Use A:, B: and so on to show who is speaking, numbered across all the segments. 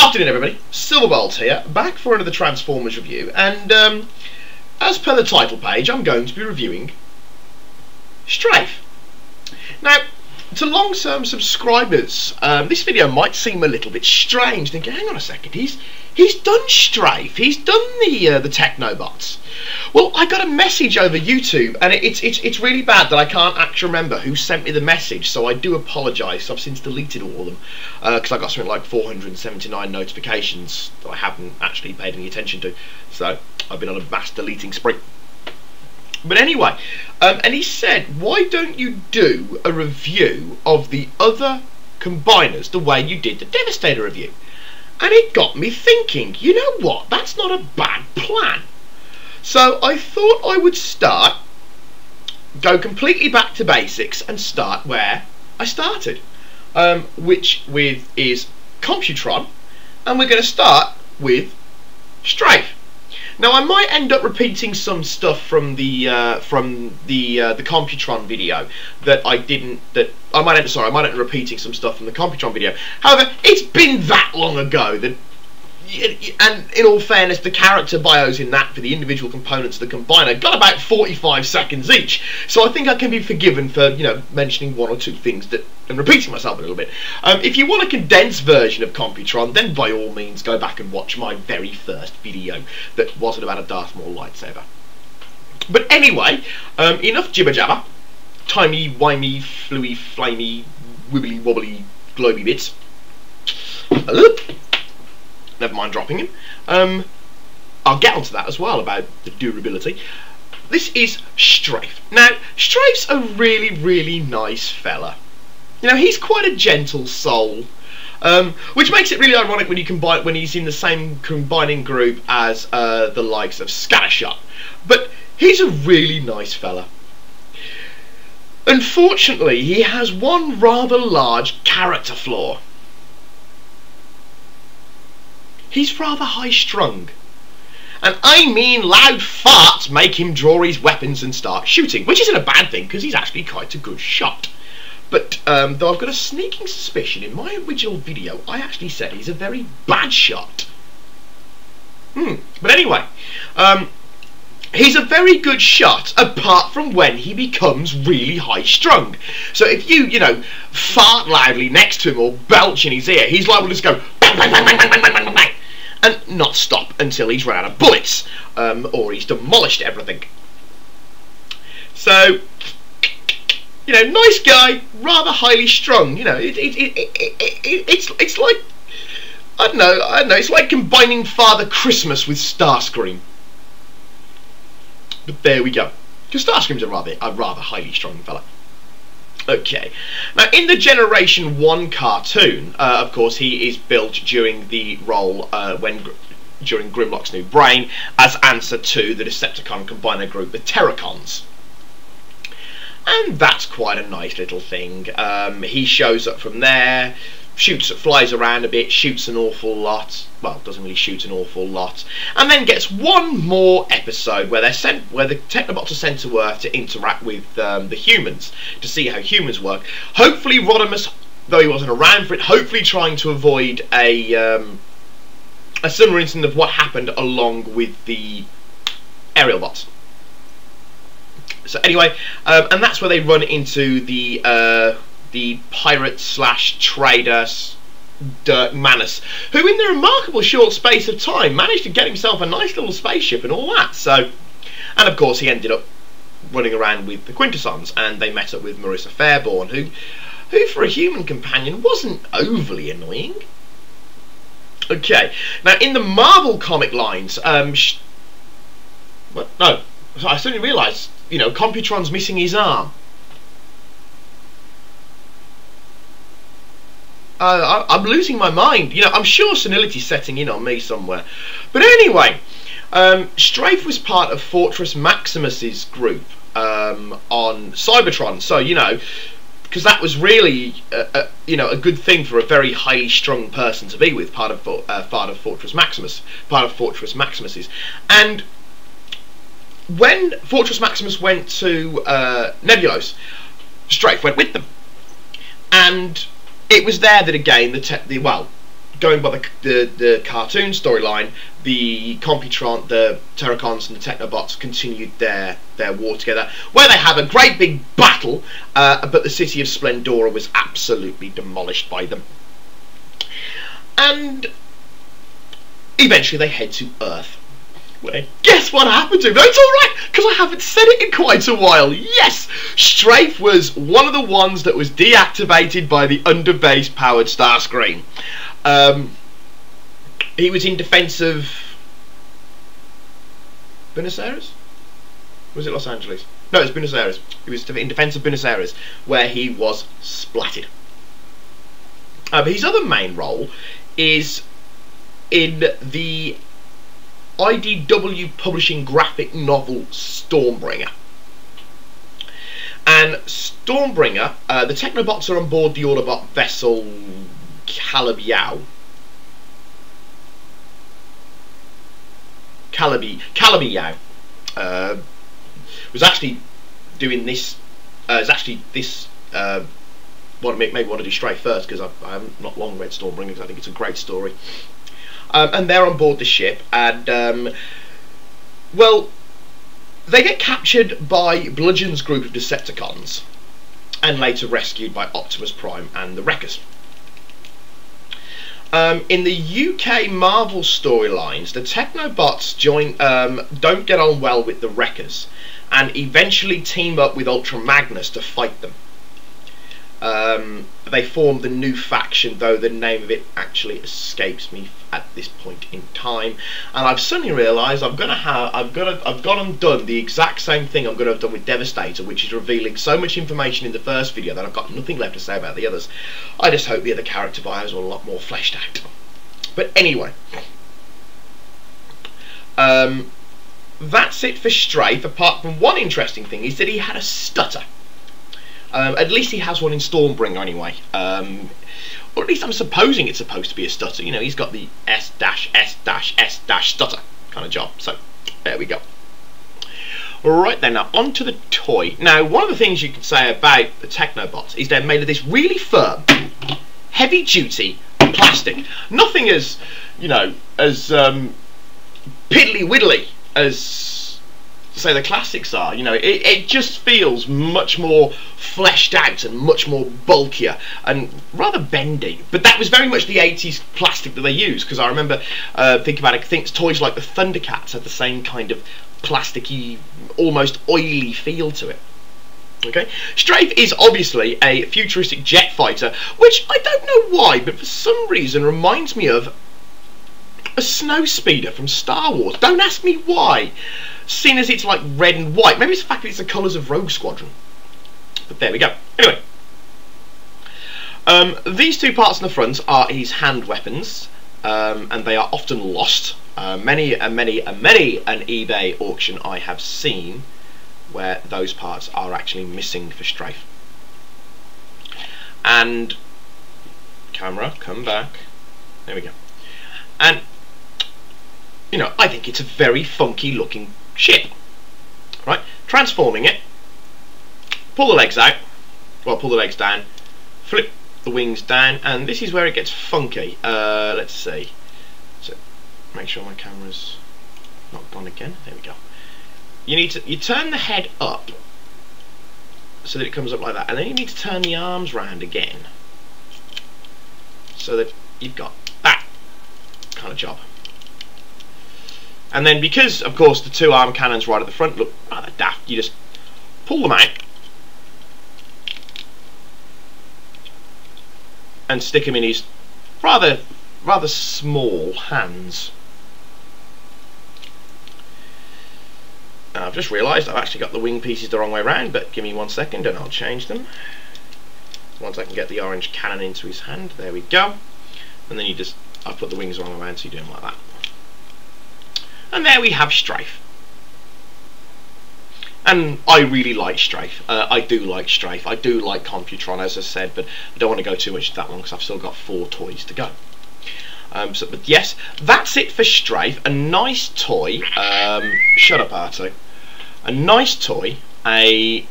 A: Afternoon everybody, Silverbolt here, back for another Transformers review, and as per the title page, I'm going to be reviewing Strafe. Now, to long-term subscribers, this video might seem a little bit strange, thinking, hang on a second, he's done Strafe, he's done the technobots. Well, I got a message over YouTube, and it's really bad that I can't actually remember who sent me the message, so I do apologise. I've since deleted all of them, because I got something like 479 notifications that I haven't actually paid any attention to, so I've been on a mass deleting spree. But anyway, and he said, why don't you do a review of the other combiners the way you did the Devastator review? And it got me thinking, you know what, that's not a bad plan. So I thought I would go completely back to basics and start where I started, which is Computron, and we're going to start with Strafe. Now I might end up repeating some stuff from the Computron video that I didn't. I might end up repeating some stuff from the Computron video. However, it's been that long ago that. And in all fairness, the character bios in that for the individual components of the combiner got about 45 seconds each, so I think I can be forgiven for, you know, mentioning one or two things that and repeating myself a little bit. If you want a condensed version of Computron, then by all means go back and watch my very first video that wasn't about a Darth Maul lightsaber. But anyway, enough jibber jabber, timey wimey, fluey, flamey, wibbly wobbly, globy bits. Never mind dropping him. I'll get onto that as well, about the durability. This is Strafe. Now, Strafe's a really, really nice fella. You know, he's quite a gentle soul, which makes it really ironic when he's in the same combining group as the likes of Scattershot. But he's a really nice fella. Unfortunately, he has one rather large character flaw. He's rather high-strung. And I mean loud farts make him draw his weapons and start shooting, which isn't a bad thing, because he's actually quite a good shot. But, though I've got a sneaking suspicion, in my original video, I actually said he's a very bad shot. But anyway, he's a very good shot, apart from when he becomes really high-strung. So if you know, fart loudly next to him or belch in his ear, he's liable to just go bang, bang, bang, bang, bang, bang, bang, bang, bang, and not stop until he's run out of bullets, or he's demolished everything. So, you know, nice guy, rather highly strung. You know, it's like, I don't know, it's like combining Father Christmas with Starscream. But there we go, because Starscream's a rather highly strung fella. Okay, now in the Generation 1 cartoon, of course, he is built during the role during Grimlock's New Brain as answer to the Decepticon combiner group, the Terracons. And that's quite a nice little thing. He shows up from there, flies around a bit, shoots an awful lot. Well, doesn't really shoot an awful lot, and then gets one more episode where the Technobots are sent to Earth to interact with the humans to see how humans work. Hopefully, Rodimus, though he wasn't around for it, hopefully trying to avoid a similar incident of what happened along with the aerial bots. So anyway, and that's where they run into the pirate slash trader Dirk Manus, who in the remarkable short space of time managed to get himself a nice little spaceship and all that. So, and of course he ended up running around with the Quintessons, and they met up with Marissa Fairborn, who for a human companion wasn't overly annoying. Okay, now in the Marvel comic lines, I suddenly realised, you know, Computron's missing his arm. I'm losing my mind. You know, I'm sure senility's setting in on me somewhere. But anyway, Strafe was part of Fortress Maximus's group on Cybertron. So, you know, because that was really, you know, a good thing for a very highly strung person to be with, part of Fortress Maximus's. And when Fortress Maximus went to Nebulos, Strafe went with them. And it was there that again going by the cartoon storyline, the Computron, the Terracons and the Technobots continued their war together, where they have a great big battle, but the city of Splendora was absolutely demolished by them. And eventually they head to Earth. Well, guess what happened to him? No, it's alright, because I haven't said it in quite a while. Yes! Strafe was one of the ones that was deactivated by the underbase powered Starscream. He was in defense of Buenos Aires? Was it Los Angeles? No, it was Buenos Aires. He was in defense of Buenos Aires, where he was splatted. But his other main role is in the IDW publishing graphic novel Stormbringer. And Stormbringer, the Technobots are on board the Autobot vessel Calabiao. Was actually doing this. Maybe want to do Strafe first, because I haven't not long read Stormbringer, because I think it's a great story. And they're on board the ship, and well, they get captured by Bludgeon's group of Decepticons, and later rescued by Optimus Prime and the Wreckers. In the UK Marvel storylines, the Technobots don't get on well with the Wreckers, and eventually team up with Ultra Magnus to fight them. They form the new faction, though the name of it actually escapes me at this point in time. And I've suddenly realised I've gone and done the exact same thing I'm going to have done with Devastator, which is revealing so much information in the first video that I've got nothing left to say about the others. I just hope the other character bios are a lot more fleshed out. But anyway, that's it for Strafe, apart from one interesting thing is that he had a stutter. At least he has one in Stormbringer anyway. Or at least I'm supposing it's supposed to be a stutter. You know, he's got the S-S-S- stutter kind of job. So, there we go. Right then, now on to the toy. Now, one of the things you can say about the Technobots is they're made of this really firm, heavy-duty plastic. Nothing as, you know, as piddly-widdly as, say, the classics are. You know, it just feels much more fleshed out and much more bulkier and rather bendy. But that was very much the 80s plastic that they used, because I remember thinking about it. I think toys like the Thundercats had the same kind of plasticky, almost oily feel to it. Okay, Strafe is obviously a futuristic jet fighter, which I don't know why, but for some reason reminds me of a snow speeder from Star Wars. Don't ask me why, seeing as it's like red and white. Maybe it's the fact that it's the colours of Rogue Squadron. But there we go. Anyway, these two parts on the front are his hand weapons, and they are often lost. Many an eBay auction I have seen where those parts are actually missing for Strafe. And camera, come back. There we go. And you know, I think it's a very funky looking ship. Right? Transforming it, pull the legs out, well, pull the legs down, flip the wings down, and this is where it gets funky. Let's see. So make sure my camera's not gone again. There we go. You turn the head up so that it comes up like that, and then you need to turn the arms round again so that you've got that kind of job. And then, because of course the two arm cannons right at the front look rather daft, you just pull them out and stick them in his rather small hands. And I've just realised I've actually got the wing pieces the wrong way around, but give me 1 second and I'll change them. Once I can get the orange cannon into his hand, there we go. And then I've put the wings the wrong way around, so you do them like that. And there we have Strafe. And I really like Strafe. I do like Strafe. I do like Computron, as I said, but I don't want to go too much into that one because I've still got 4 toys to go. But yes, that's it for Strafe. A nice toy. Shut up, Arto. A nice toy. A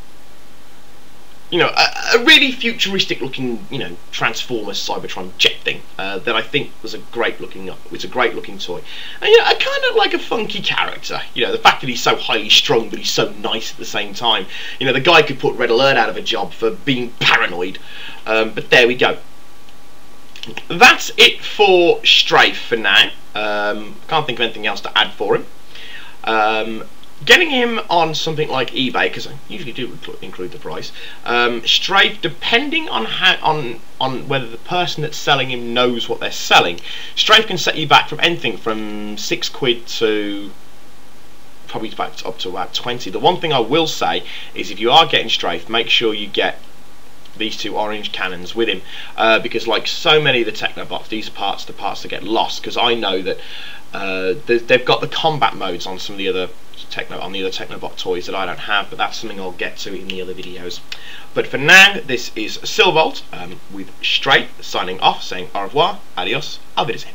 A: you know, a really futuristic looking, you know, Transformers Cybertron jet thing that I think was a great looking toy, and you know, I kind of like a funky character. You know, the fact that he's so highly strung but he's so nice at the same time. You know, the guy could put Red Alert out of a job for being paranoid. But there we go. That's it for Strafe for now. Can't think of anything else to add for him. Getting him on something like eBay, because I usually do include the price. Strafe, depending on on whether the person that's selling him knows what they're selling, Strafe can set you back from anything from £6 to probably back up to about 20. The one thing I will say is, if you are getting Strafe, make sure you get these two orange cannons with him, because like so many of the technobots, these are the parts that get lost, because I know that they've got the combat modes on some of the other technobot toys that I don't have, but that's something I'll get to in the other videos. But for now, this is Silvolt with Strafe signing off, saying au revoir, adios, auf Wiedersehen.